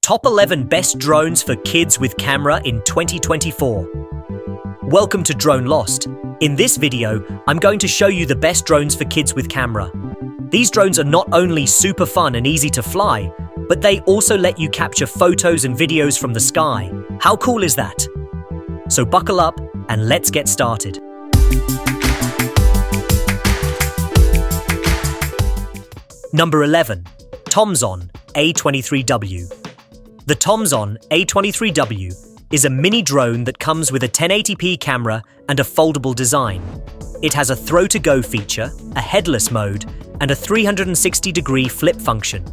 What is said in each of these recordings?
Top 11 Best Drones for Kids with Camera in 2024. Welcome to Drone Lost. In this video, I'm going to show you the best drones for kids with camera. These drones are not only super fun and easy to fly, but they also let you capture photos and videos from the sky. How cool is that? So buckle up and let's get started. Number 11. Tomzon A23W. The Tomzon A23W is a mini drone that comes with a 1080p camera and a foldable design. It has a throw-to-go feature, a headless mode, and a 360-degree flip function.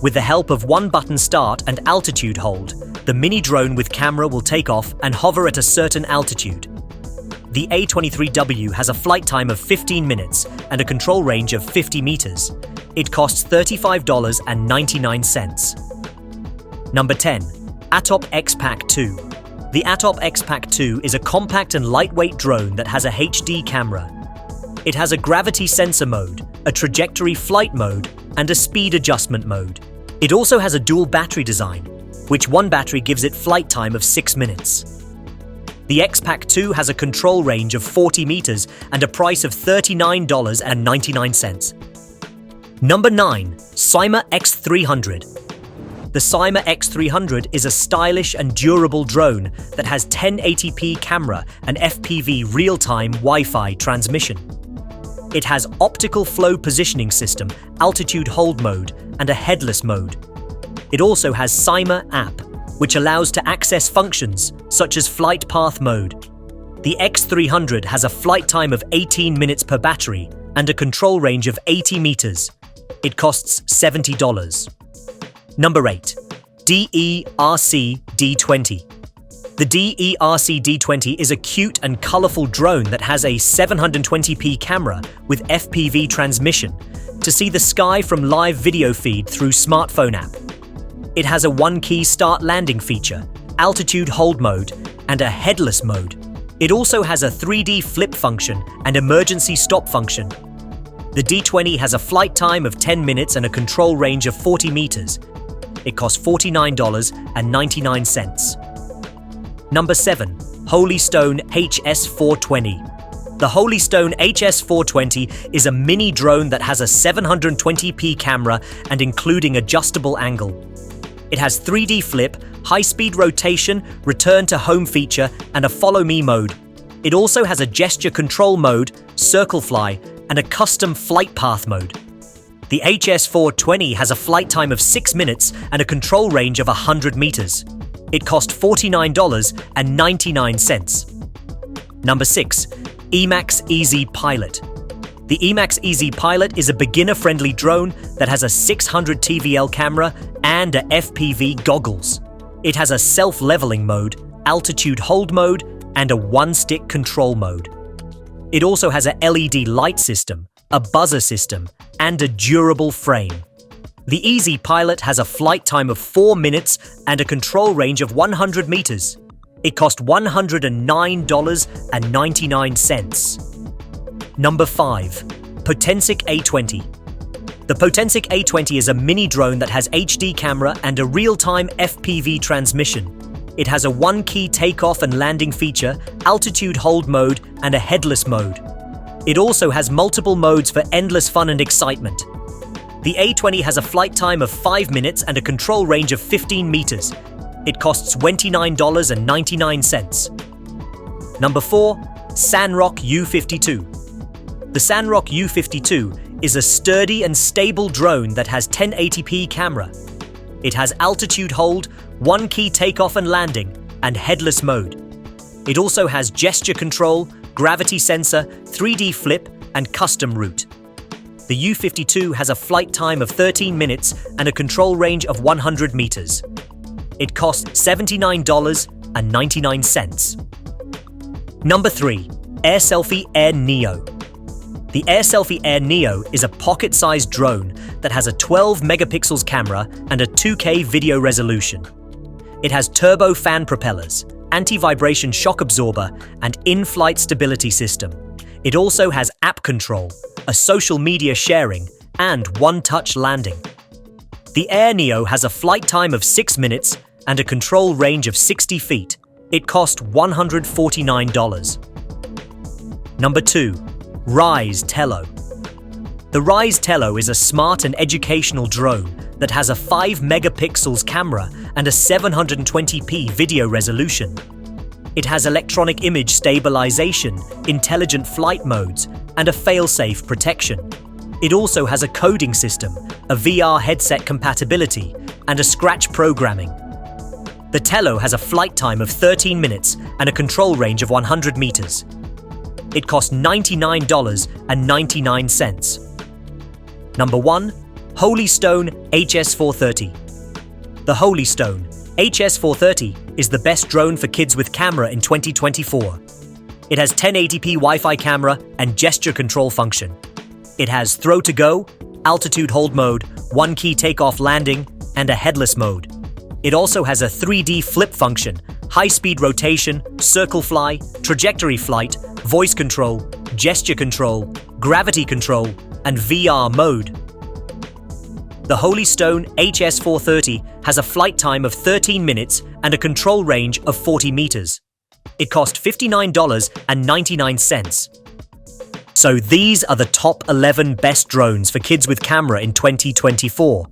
With the help of one-button start and altitude hold, the mini drone with camera will take off and hover at a certain altitude. The A23W has a flight time of 15 minutes and a control range of 50 meters. It costs $35.99. Number 10. ATTOP X-Pack 2. The ATTOP X-Pack 2 is a compact and lightweight drone that has a HD camera. It has a gravity sensor mode, a trajectory flight mode, and a speed adjustment mode. It also has a dual battery design, which one battery gives it flight time of 6 minutes. The X-Pack 2 has a control range of 40 meters and a price of $39.99. Number 9. SYMA X300. The SYMA X300 is a stylish and durable drone that has 1080p camera and FPV real-time Wi-Fi transmission. It has optical flow positioning system, altitude hold mode, and a headless mode. It also has SYMA app, which allows to access functions such as flight path mode. The X300 has a flight time of 18 minutes per battery and a control range of 80 meters. It costs $70. Number 8. DEERC D20. The DEERC D20 is a cute and colorful drone that has a 720p camera with FPV transmission to see the sky from live video feed through smartphone app. It has a one-key start landing feature, altitude hold mode, and a headless mode. It also has a 3D flip function and emergency stop function. The D20 has a flight time of 10 minutes and a control range of 40 meters. It costs $49.99. Number 7. Holystone HS420. The Holystone HS420 is a mini drone that has a 720p camera and including adjustable angle. It has 3D flip, high-speed rotation, return to home feature, and a follow me mode. It also has a gesture control mode, circle fly, and a custom flight path mode. The HS420 has a flight time of 6 minutes and a control range of 100 meters. It cost $49.99. Number 6. Emax EZ Pilot. The Emax EZ Pilot is a beginner-friendly drone that has a 600 TVL camera and a FPV goggles. It has a self-leveling mode, altitude hold mode, and a one-stick control mode. It also has a LED light system, a buzzer system, and a durable frame. The EZ Pilot has a flight time of 4 minutes and a control range of 100 meters. It cost $109.99. Number 5. Potensic A20. The Potensic A20 is a mini drone that has HD camera and a real-time FPV transmission. It has a one-key takeoff and landing feature, altitude hold mode, and a headless mode. It also has multiple modes for endless fun and excitement. The A20 has a flight time of 5 minutes and a control range of 15 meters. It costs $29.99. Number 4. SANROCK U52. The SANROCK U52 is a sturdy and stable drone that has 1080p camera. It has altitude hold, one-key takeoff and landing, and headless mode. It also has gesture control, gravity sensor, 3D flip, and custom route. The U52 has a flight time of 13 minutes and a control range of 100 meters. It costs $79.99. Number 3. AirSelfie AIR NEO. The AirSelfie AIR NEO is a pocket-sized drone that has a 12 megapixels camera and a 2K video resolution. It has turbo fan propellers, anti-vibration shock absorber, and in-flight stability system. It also has app control, a social media sharing, and one-touch landing. The Air Neo has a flight time of 6 minutes and a control range of 60 feet. It cost $149. Number 2. Ryze Tello. The Ryze Tello is a smart and educational drone that has a 5 megapixels camera and a 720p video resolution. It has electronic image stabilization, intelligent flight modes, and a fail-safe protection. It also has a coding system, a VR headset compatibility, and a scratch programming. The Tello has a flight time of 13 minutes and a control range of 100 meters. It cost $99.99. Number 1. Holystone HS430. The Holystone HS430 is the best drone for kids with camera in 2024. It has 1080p Wi-Fi camera and gesture control function. It has throw to go, altitude hold mode, one key takeoff landing, and a headless mode. It also has a 3D flip function, high-speed rotation, circle fly, trajectory flight, voice control, gesture control, gravity control, and VR mode. The Holystone HS430 has a flight time of 13 minutes and a control range of 40 meters. It cost $59.99. So these are the top 11 best drones for kids with camera in 2024.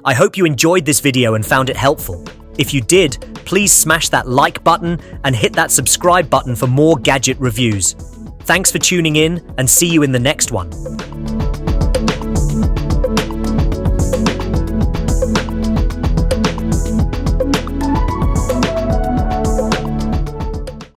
I hope you enjoyed this video and found it helpful. If you did, please smash that like button and hit that subscribe button for more gadget reviews. Thanks for tuning in and see you in the next one.